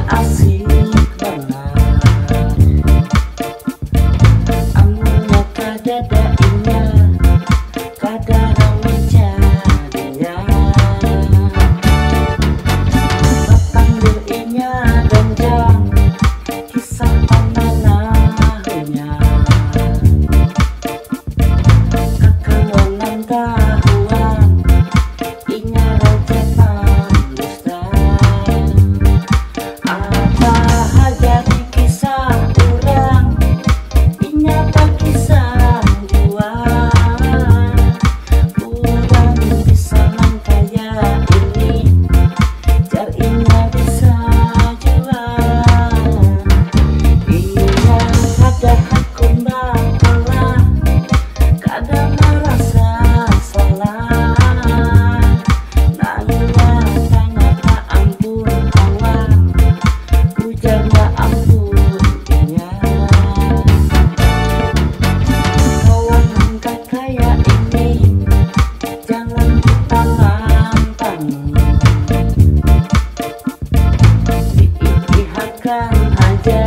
asik banget. Amunnya kada dainya, kada rawi jadinya. Bapanggil inya donjang, kisah pamanahunya. Kekawanan tahuan, inya raja pandusta. Apa jadi kisah orang, inya tak kisah gua. Orang bisa kaya ini, jar inya bisa jual. Iya kada hakun bakalah, kada merasa salah. Nanya tanya tak ampun kawan, ujar tak ampun inya. Kawan angkat kaya ini, jangan kita lantang. Diihakan aja,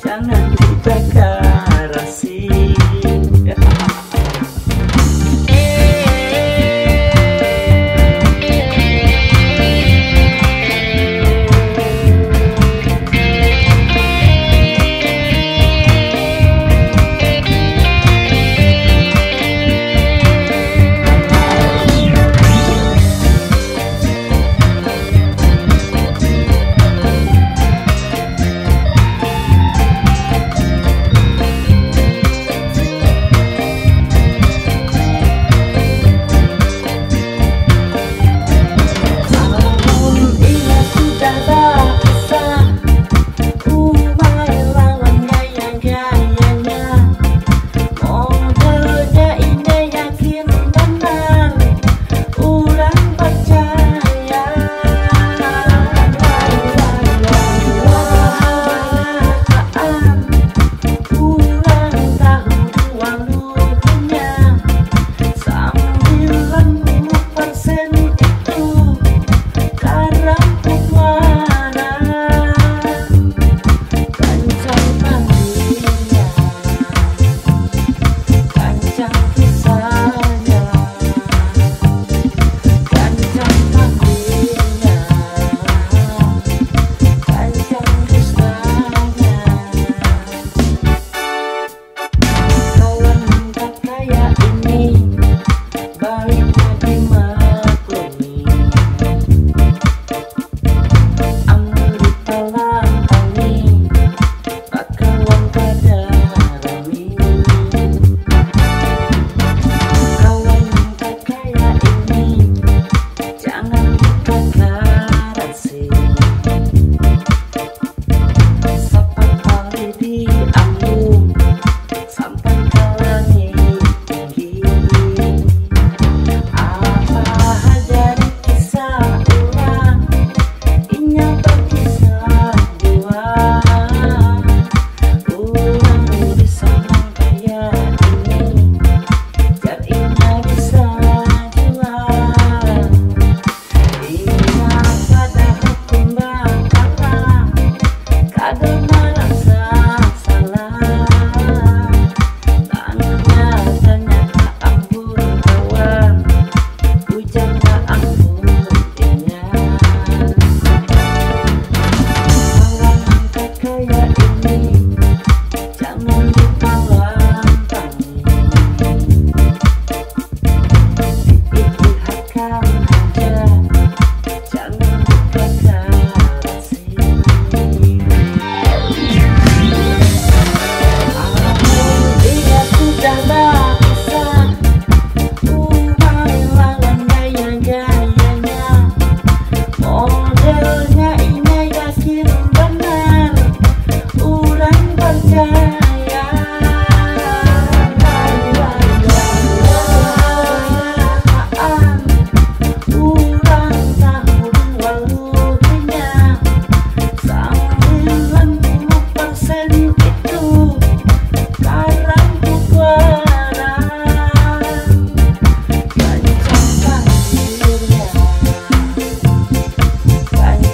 jangan dijaga rasi.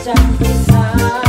Jangan kisah